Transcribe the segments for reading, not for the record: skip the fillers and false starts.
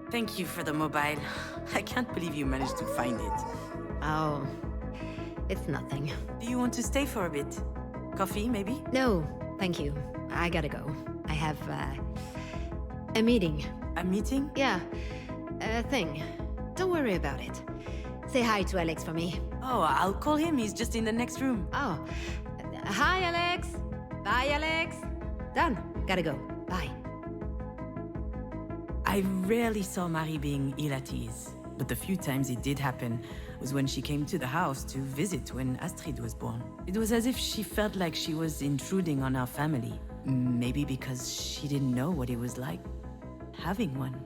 Thank you for the mobile. I can't believe you managed to find it. Oh, it's nothing. Do you want to stay for a bit? Coffee, maybe? No, thank you. I gotta go. I have, a meeting. A meeting? Yeah, a thing. Don't worry about it. Say hi to Alex for me. Oh, I'll call him. He's just in the next room. Oh, hi, Alex. Bye, Alex. Done. Gotta go. Bye. I rarely saw Marie being ill at ease, but the few times it did happen was when she came to the house to visit when Astrid was born. It was as if she felt like she was intruding on our family. Maybe because she didn't know what it was like having one.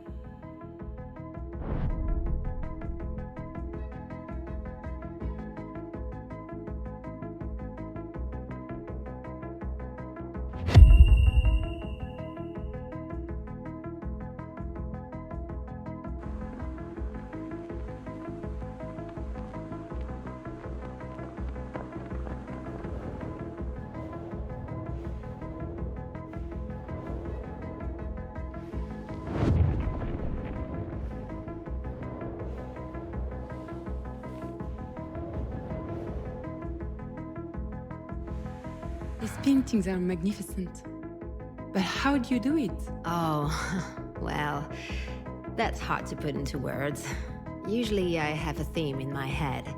These paintings are magnificent. But how do you do it? Oh, well, that's hard to put into words. Usually I have a theme in my head,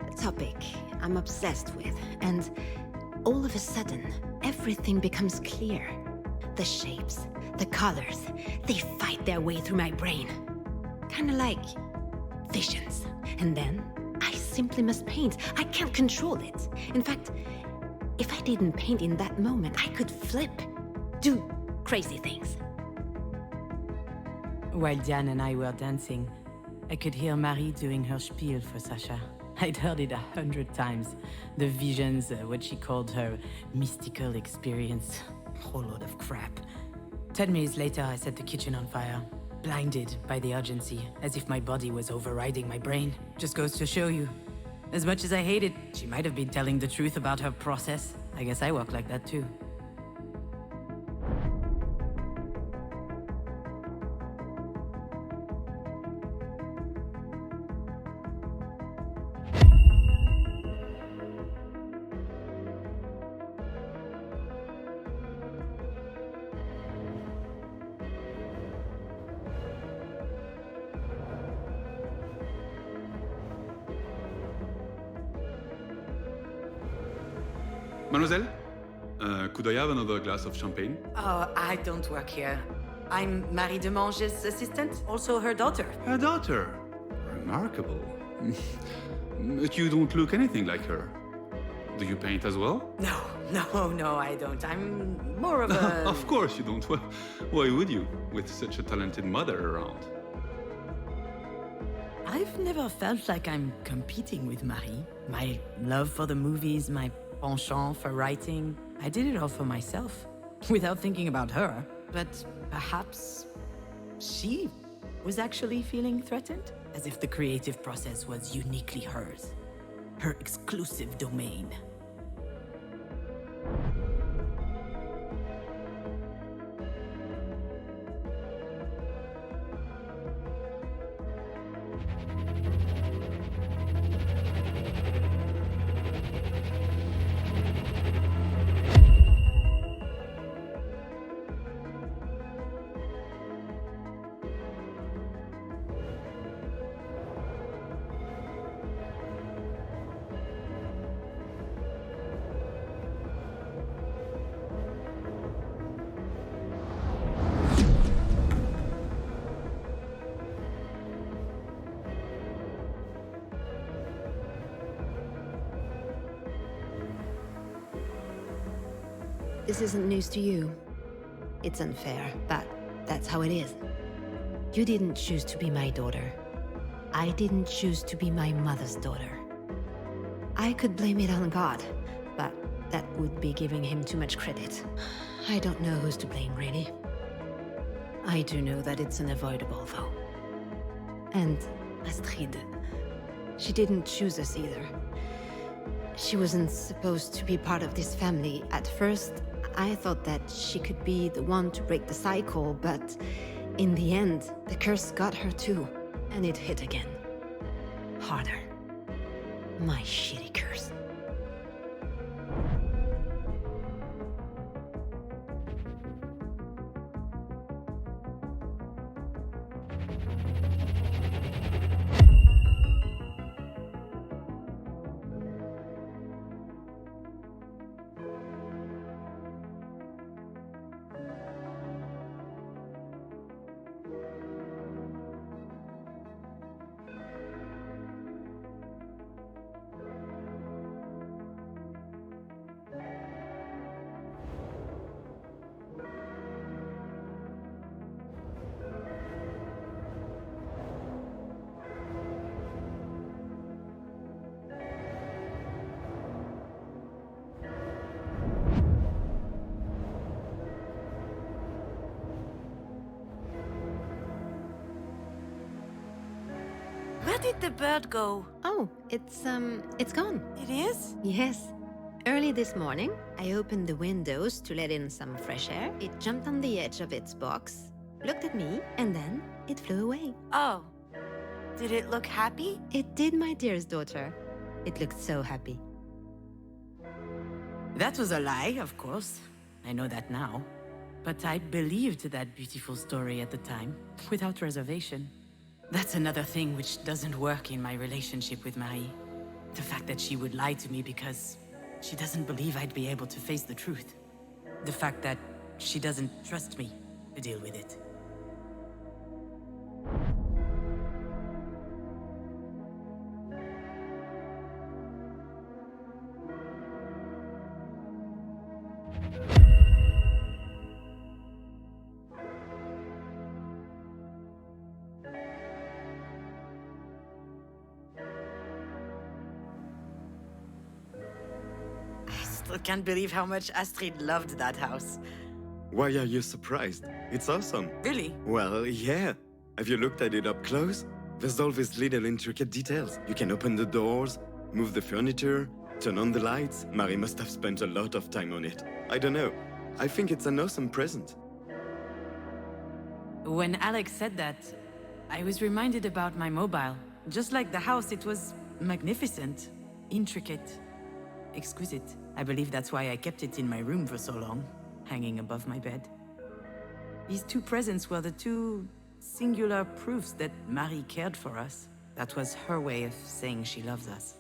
a topic I'm obsessed with, and all of a sudden, everything becomes clear. The shapes, the colors, they fight their way through my brain. Kinda like visions. And then I simply must paint. I can't control it. In fact, if I didn't paint in that moment, I could flip, do crazy things. While Diane and I were dancing, I could hear Marie doing her spiel for Sasha. I'd heard it 100 times. The visions, what she called her mystical experience. A whole lot of crap. 10 minutes later, I set the kitchen on fire. Blinded by the urgency, as if my body was overriding my brain. Just goes to show you. As much as I hate it, she might have been telling the truth about her process. I guess I work like that too. Mademoiselle, could I have another glass of champagne? Oh, I don't work here. I'm Marie Demange's assistant, also her daughter. Her daughter? Remarkable. But you don't look anything like her. Do you paint as well? No, I don't. I'm more of a... Of course you don't. Why would you, with such a talented mother around? I've never felt like I'm competing with Marie. My love for the movies, my penchant for writing, I did it all for myself, without thinking about her. But perhaps she was actually feeling threatened? As if the creative process was uniquely hers, her exclusive domain. this isn't news to you. It's unfair, but that's how it is. You didn't choose to be my daughter. I didn't choose to be my mother's daughter. I could blame it on God, but that would be giving him too much credit. I don't know who's to blame, really. I do know that it's unavoidable, though. And Astrid, she didn't choose us either. She wasn't supposed to be part of this family. At first, I thought that she could be the one to break the cycle, but in the end, the curse got her too, and it hit again. Harder. My shitty curse. Where did the bird go? Oh, it's gone. It is? Yes. Early this morning, I opened the windows to let in some fresh air. It jumped on the edge of its box, looked at me, and then it flew away. Oh. Did it look happy? It did, my dearest daughter. It looked so happy. That was a lie, of course. I know that now. But I believed that beautiful story at the time, without reservation. That's another thing which doesn't work in my relationship with Marie. The fact that she would lie to me because she doesn't believe I'd be able to face the truth. The fact that she doesn't trust me to deal with it. I can't believe how much Astrid loved that house. Why are you surprised? It's awesome. Really? Well, yeah. Have you looked at it up close? There's all these little intricate details. You can open the doors, move the furniture, turn on the lights. Marie must have spent a lot of time on it. I don't know. I think it's an awesome present. When Alex said that, I was reminded about my mobile. Just like the house, it was magnificent, intricate, exquisite. I believe that's why I kept it in my room for so long, hanging above my bed. These two presents were the two singular proofs that Marie cared for us. That was her way of saying she loves us.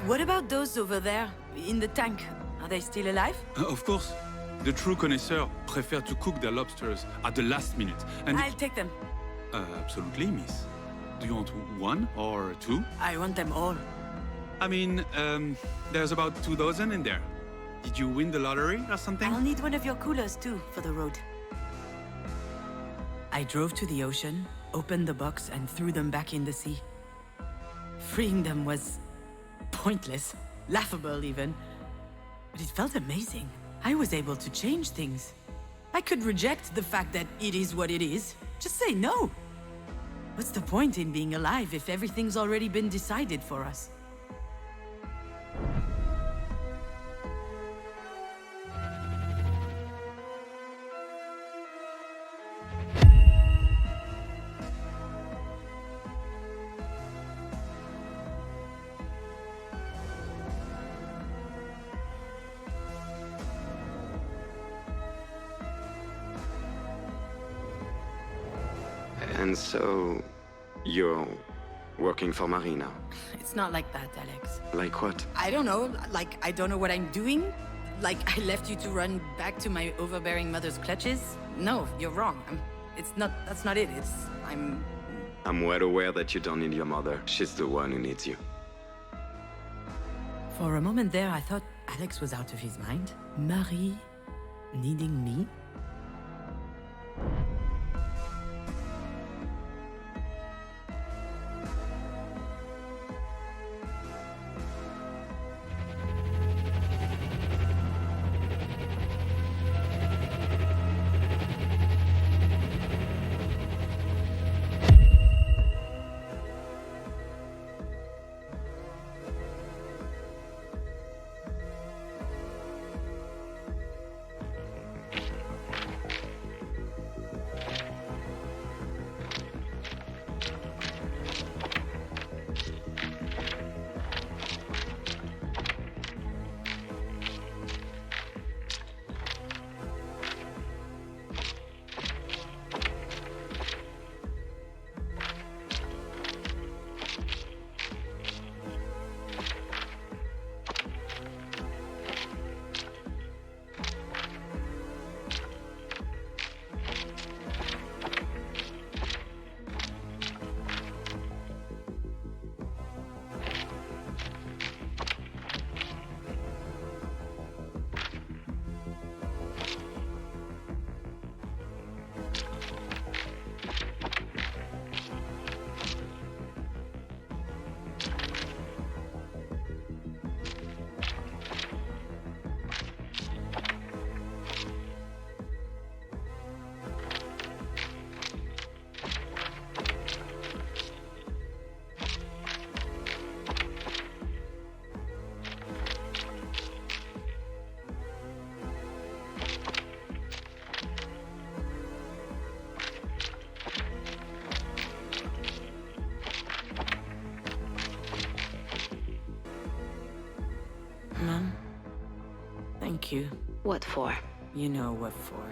What about those over there, in the tank? Are they still alive? Of course. The true connoisseur prefer to cook their lobsters at the last minute. And I'll take them. absolutely, miss. Do you want one or two? I want them all. I mean, there's about 2 dozen in there. Did you win the lottery or something? I'll need one of your coolers too, for the road. I drove to the ocean, opened the box and threw them back in the sea. Freeing them was pointless, laughable even. But it felt amazing. I was able to change things. I could reject the fact that it is what it is. Just say no. What's the point in being alive if everything's already been decided for us? And so, you're working for Marie now? It's not like that, Alex. Like what? I don't know, like, I don't know what I'm doing. Like, I left you to run back to my overbearing mother's clutches. No, you're wrong. That's not it. I'm well aware that you don't need your mother. She's the one who needs you. For a moment there, I thought Alex was out of his mind. Marie needing me? Mom, thank you. What for? You know what for.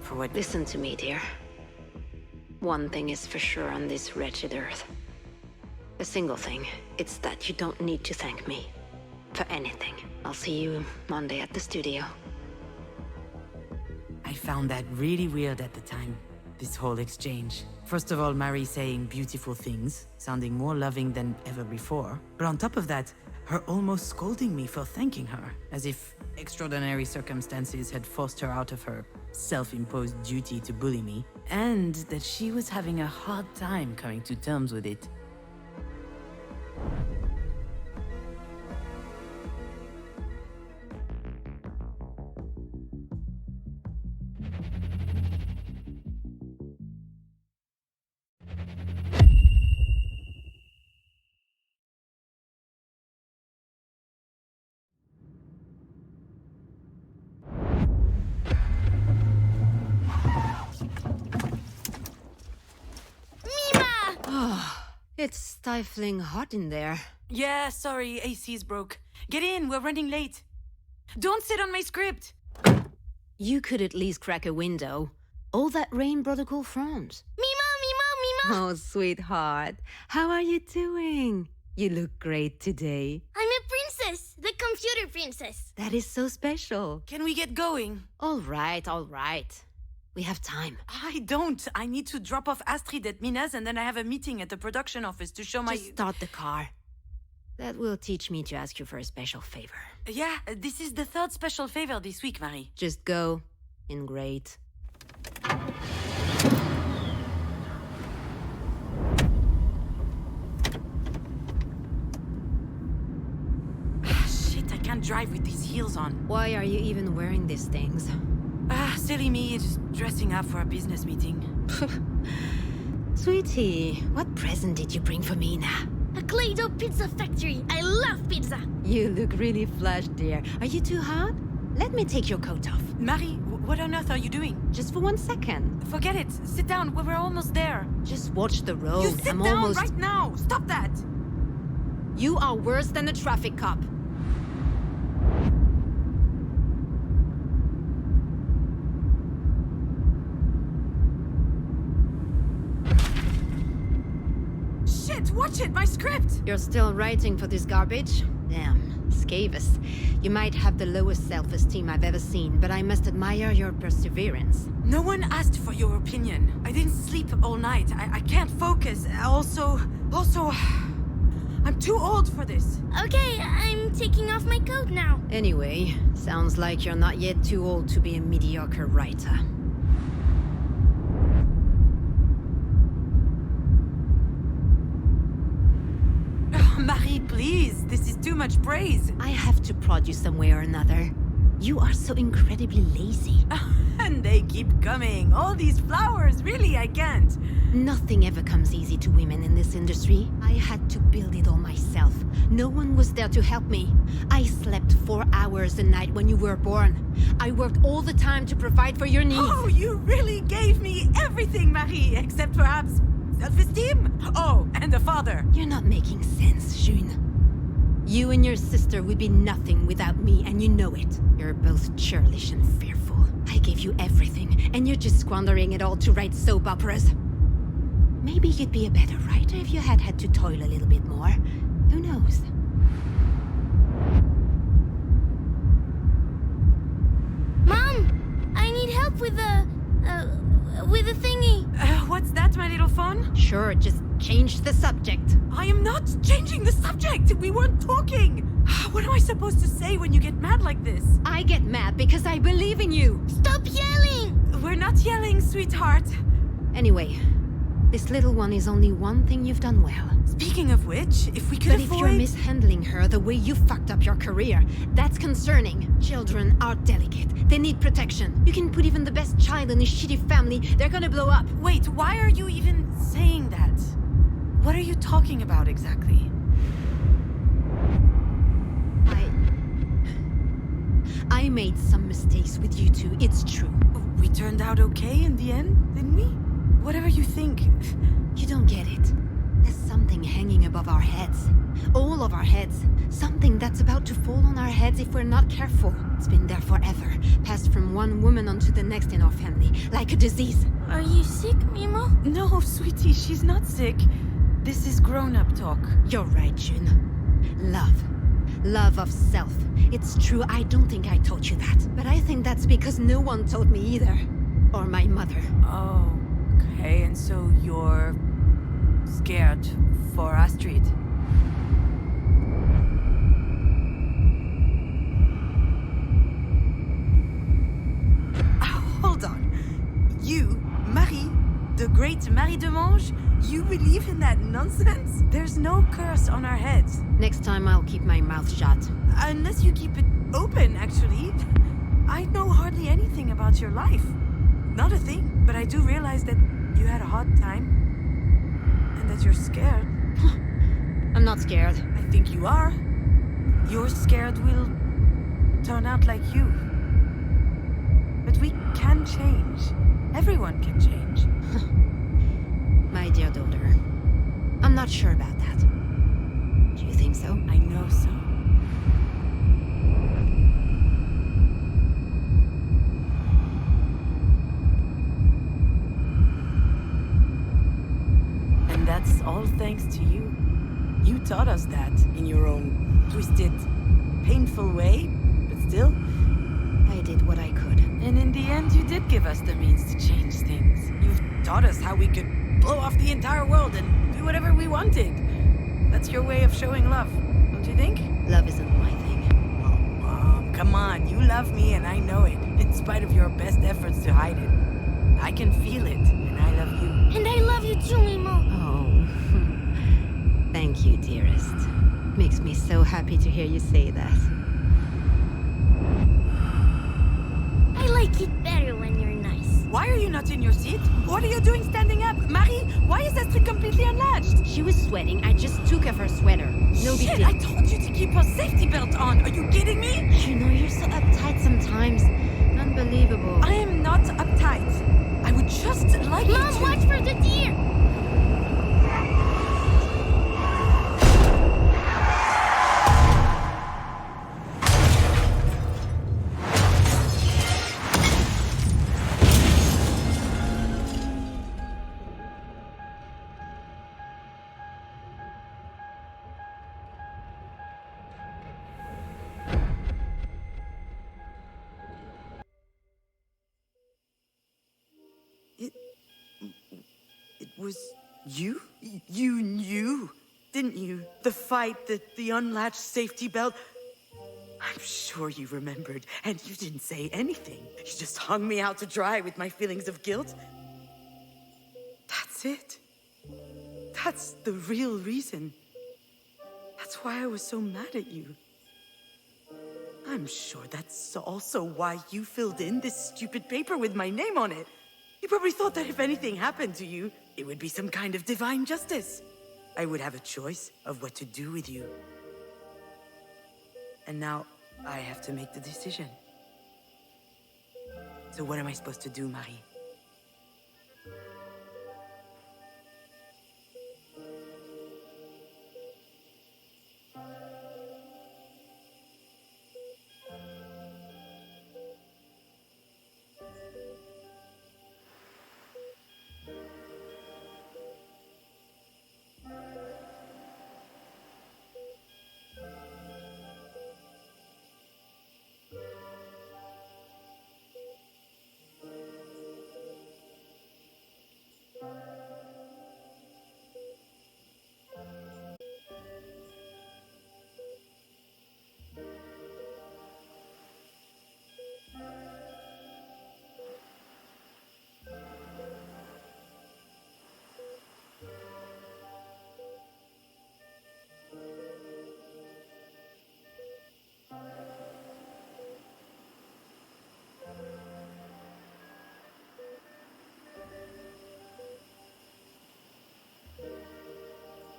For what? Listen to me, dear. One thing is for sure on this wretched earth. A single thing. It's that you don't need to thank me. For anything. I'll see you Monday at the studio. I found that really weird at the time, this whole exchange. First of all, Marie saying beautiful things, sounding more loving than ever before. But on top of that, her almost scolding me for thanking her, as if extraordinary circumstances had forced her out of her self-imposed duty to bully me, and that she was having a hard time coming to terms with it. It's stifling hot in there. Yeah, sorry, AC's broke. Get in, we're running late. Don't sit on my script! You could at least crack a window. All that rain brought a cool front. Mima! Oh, sweetheart. How are you doing? You look great today. I'm a princess! The computer princess! That is so special. Can we get going? All right, all right. We have time. I don't. I need to drop off Astrid at Mina's and then I have a meeting at the production office to show my... Just start the car. That will teach me to ask you for a special favor. Yeah, this is the third special favor this week, Marie. Just go. In great. Shit, I can't drive with these heels on. Why are you even wearing these things? Silly me, just dressing up for a business meeting. Sweetie, what present did you bring for me now? A Play-Doh pizza factory! I love pizza! You look really flushed, dear. Are you too hot? Let me take your coat off. Marie, what on earth are you doing? Just for 1 second. Forget it. Sit down. We're almost there. Just watch the road. You sit I'm down almost... right now. Stop that. You are worse than a traffic cop. Watch it! My script! You're still writing for this garbage? Damn, Scavis. You might have the lowest self-esteem I've ever seen, but I must admire your perseverance. No one asked for your opinion. I didn't sleep all night. I can't focus. Also, I'm too old for this. Okay, I'm taking off my coat now. Anyway, sounds like you're not yet too old to be a mediocre writer. Marie, please. This is too much praise. I have to prod you some way or another. You are so incredibly lazy. And they keep coming. All these flowers. Really, I can't. Nothing ever comes easy to women in this industry. I had to build it all myself. No one was there to help me. I slept 4 hours a night when you were born. I worked all the time to provide for your needs. Oh, you really gave me everything, Marie, except perhaps self-esteem. Oh, and a father. You're not making sense, June. You and your sister would be nothing without me, and you know it. You're both churlish and fearful. I gave you everything, and you're just squandering it all to write soap operas. Maybe you'd be a better writer if you had to toil a little bit more. Who knows? Mom, I need help with the thingy. What's that, my little phone? Sure, just change the subject. I am not changing the subject. We weren't talking. What am I supposed to say when you get mad like this? I get mad because I believe in you. Stop yelling! We're not yelling, sweetheart. Anyway, this little one is only one thing you've done well. Speaking of which, if we could But if you're mishandling her the way you fucked up your career, that's concerning. Children are delicate. They need protection. You can put even the best child in a shitty family, they're gonna blow up. Wait, why are you even saying that? What are you talking about exactly? I made some mistakes with you two, it's true. We turned out okay in the end, didn't we? Whatever you think. You don't get it. There's something hanging above our heads. All of our heads. Something that's about to fall on our heads if we're not careful. It's been there forever. Passed from one woman onto the next in our family. Like a disease. Are you sick, Mimo? No, sweetie, she's not sick. This is grown-up talk. You're right, June. Love. Love of self. It's true, I don't think I taught you that. But I think that's because no one taught me either. Or my mother. Oh, okay, and so you're scared for Astrid. Hold on. You, Marie, the great Marie de Mange, you believe in that nonsense? There's no curse on our heads. Next time I'll keep my mouth shut. Unless you keep it open, actually. I know hardly anything about your life. Not a thing, but I do realize that you had a hard time. And that you're scared. I'm not scared. I think you are. You're scared we'll turn out like you. But we can change. Everyone can change. My dear daughter, I'm not sure about that. Do you think so? I know so. And that's all thanks to you. You taught us that in your own twisted, painful way, but still. I did what I could. And in the end, you did give us the means to change things. You've taught us how we could blow off the entire world and do whatever we wanted. That's your way of showing love, don't you think? Love isn't my thing. Oh, Mom, come on. You love me and I know it, in spite of your best efforts to hide it. I can feel it, and I love you. And I love you too, Mimo. Oh, thank you, dearest. Makes me so happy to hear you say that. I like it better when you're nice. Why are you not in your seat? What are you doing standing up? Marie, why is Astrid completely unlatched? She was sweating. I just took off her sweater. No big Shit, deal. I told you to keep her safety belt on. Are you kidding me? You know, you're so uptight sometimes. Unbelievable. I am not uptight. I would just like you Mom, to... watch for the deer! was you? You knew, didn't you? The fight, the unlatched safety belt. I'm sure you remembered, and you didn't say anything. You just hung me out to dry with my feelings of guilt. That's it. That's the real reason. That's why I was so mad at you. I'm sure that's also why you filled in this stupid paper with my name on it. You probably thought that if anything happened to you, it would be some kind of divine justice. I would have a choice of what to do with you. And now, I have to make the decision. So what am I supposed to do, Marie?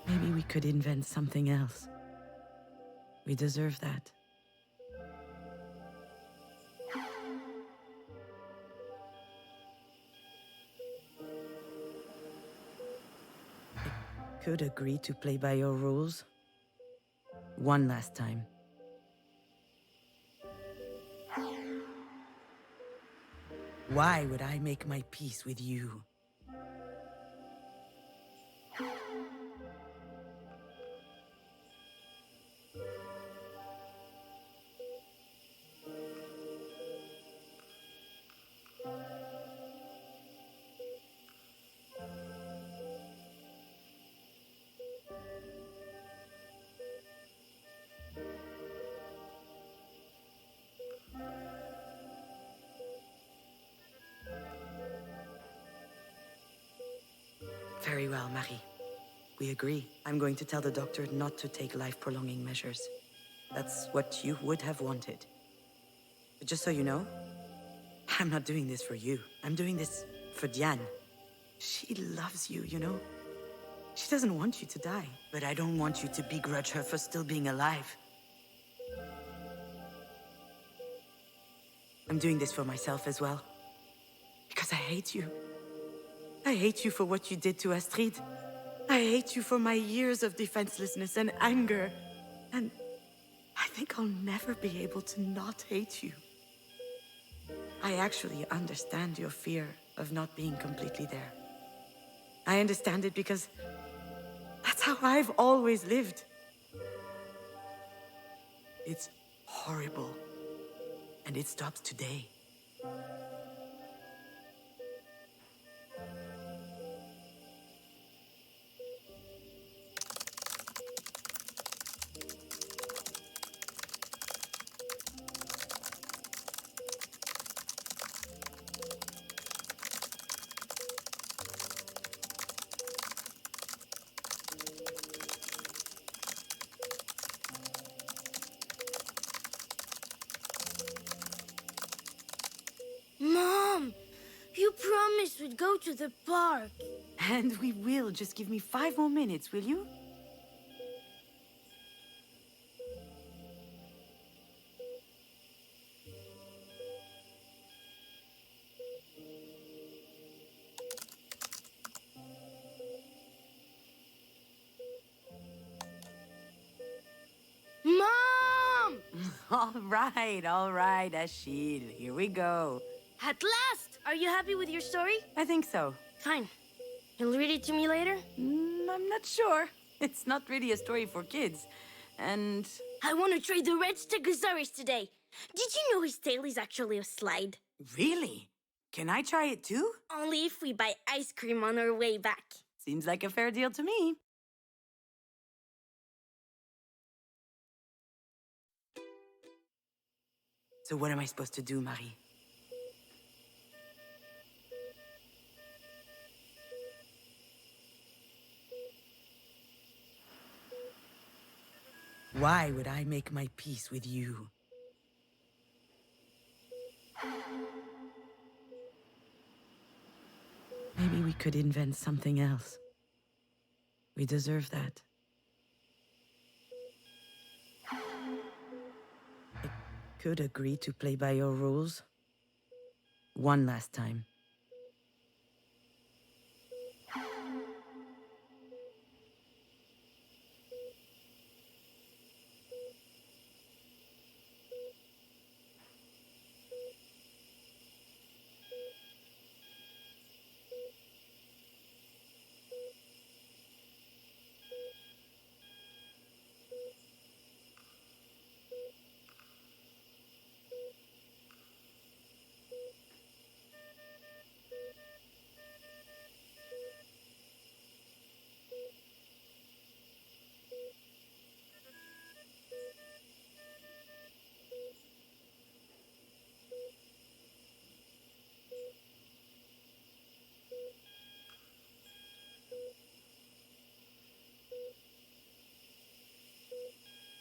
Maybe we could invent something else. We deserve that. I could agree to play by your rules. One last time. Why would I make my peace with you? Very well, Marie. We agree. I'm going to tell the doctor not to take life-prolonging measures. That's what you would have wanted. But just so you know, I'm not doing this for you. I'm doing this for Diane. She loves you, you know? She doesn't want you to die, but I don't want you to begrudge her for still being alive. I'm doing this for myself as well. Because I hate you. I hate you for what you did to Astrid. I hate you for my years of defenselessness and anger. And I think I'll never be able to not hate you. I actually understand your fear of not being completely there. I understand it because that's how I've always lived. It's horrible. And it stops today. Mom, you promised we'd go to the park. And we will. Just give me 5 more minutes, will you? Mom! All right, Achille. Here we go. At last! Are you happy with your story? I think so. Fine. You'll read it to me later? I'm not sure. It's not really a story for kids. And I want to try the red Stegosaurus today. Did you know his tail is actually a slide? really? Can I try it too? Only if we buy ice cream on our way back. Seems like a fair deal to me. So what am I supposed to do, Marie? Why would I make my peace with you? Maybe we could invent something else. We deserve that. I could agree to play by your rules. One last time.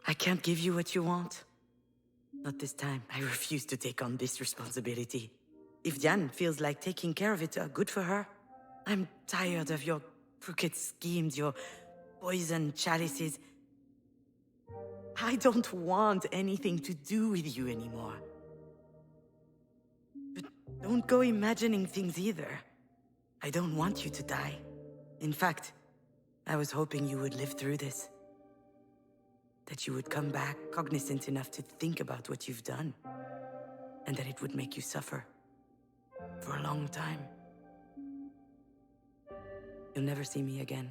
I can't give you what you want. Not this time. I refuse to take on this responsibility. If Diane feels like taking care of it, good for her. I'm tired of your crooked schemes, your poison chalices. I don't want anything to do with you anymore. But don't go imagining things either. I don't want you to die. In fact, I was hoping you would live through this. That you would come back cognizant enough to think about what you've done. And that it would make you suffer. For a long time. You'll never see me again.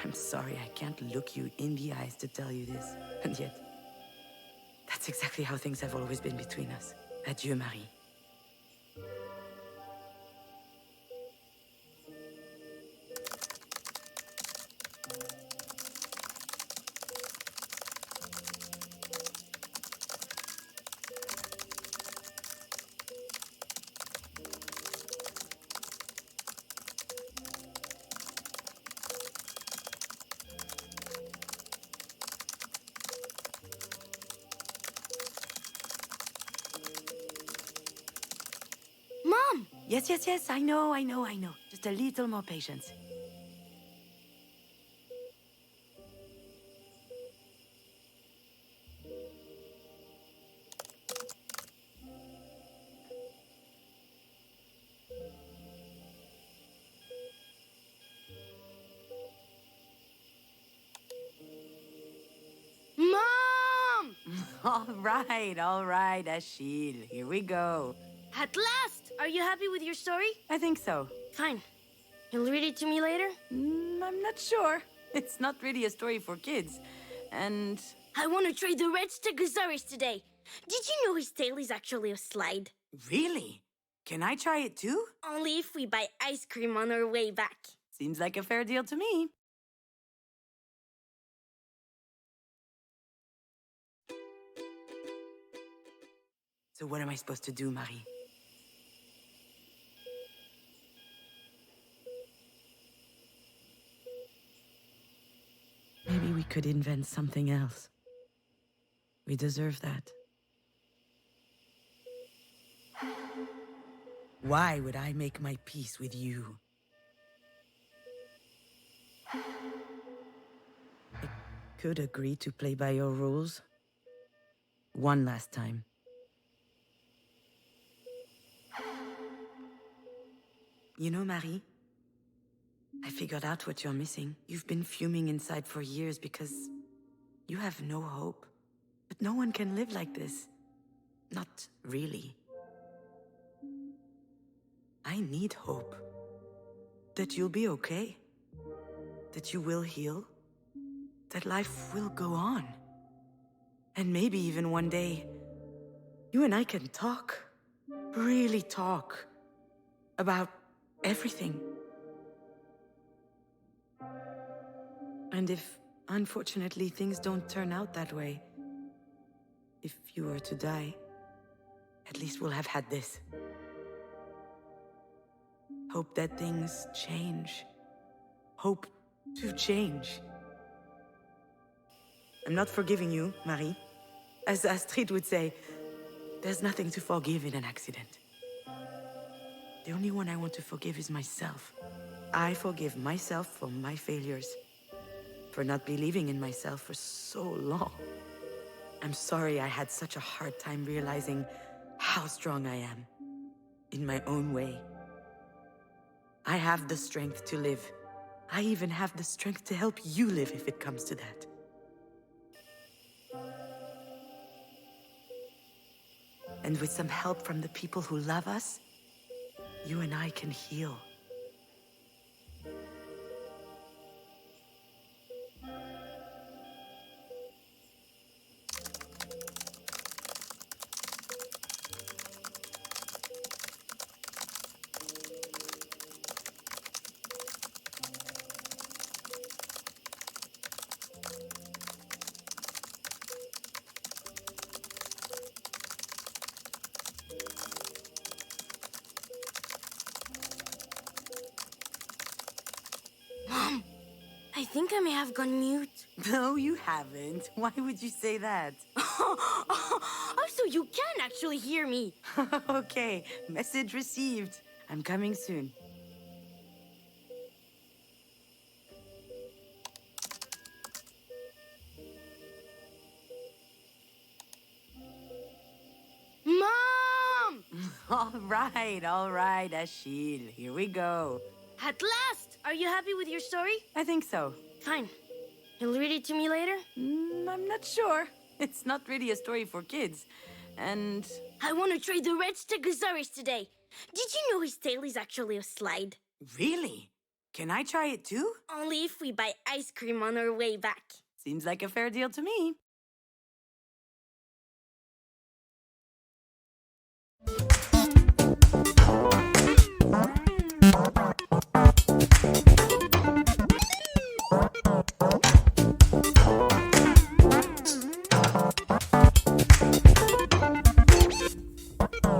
I'm sorry I can't look you in the eyes to tell you this. And yet, that's exactly how things have always been between us. Adieu, Marie. Mom! Yes, I know. Just a little more patience. Mom! All right, Achille. Here we go. At last! Are you happy with your story? I think so. Fine. You'll read it to me later? I'm not sure. It's not really a story for kids. And I want to try the red stegosaurus today. Did you know his tail is actually a slide? really? Can I try it too? Only if we buy ice cream on our way back. Seems like a fair deal to me. So what am I supposed to do, Marie? Maybe we could invent something else. We deserve that. Why would I make my peace with you? I could agree to play by your rules. One last time. You know, Marie, I figured out what you're missing. You've been fuming inside for years because you have no hope. But no one can live like this. Not really. I need hope. That you'll be okay. That you will heal. That life will go on. And maybe even one day, you and I can talk. Really talk. About everything. And if, unfortunately, things don't turn out that way, if you were to die, at least we'll have had this. Hope that things change. Hope to change. I'm not forgiving you, Marie. As Astrid would say, there's nothing to forgive in an accident. The only one I want to forgive is myself. I forgive myself for my failures, for not believing in myself for so long. I'm sorry I had such a hard time realizing how strong I am, in my own way. I have the strength to live. I even have the strength to help you live if it comes to that. And with some help from the people who love us, you and I can heal. I think I may have gone mute. No, you haven't. Why would you say that? Oh, so you can actually hear me. Okay, message received. I'm coming soon. Mom! All right, Achille. Here we go. At last! Are you happy with your story? I think so. Fine. You'll read it to me later? I'm not sure. It's not really a story for kids. And I want to try the Recensione today. Did you know his tail is actually a slide? really? Can I try it too? Only if we buy ice cream on our way back. Seems like a fair deal to me.